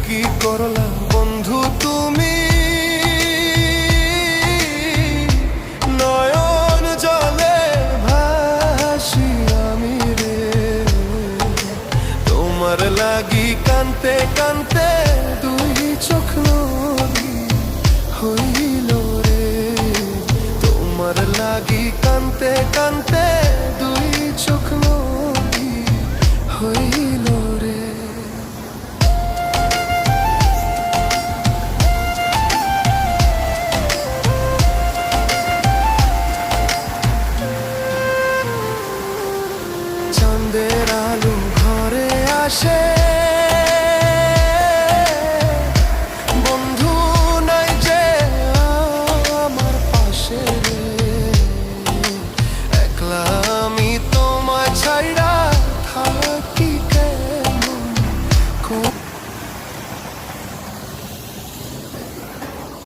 কি করলা বন্ধু তুমি, নয়ন জলে ভাসি আমি রে। তোমার লাগি কানতে কানতে দুই চোখ নদী হইল রে। তোমার লাগি কানতে কানতে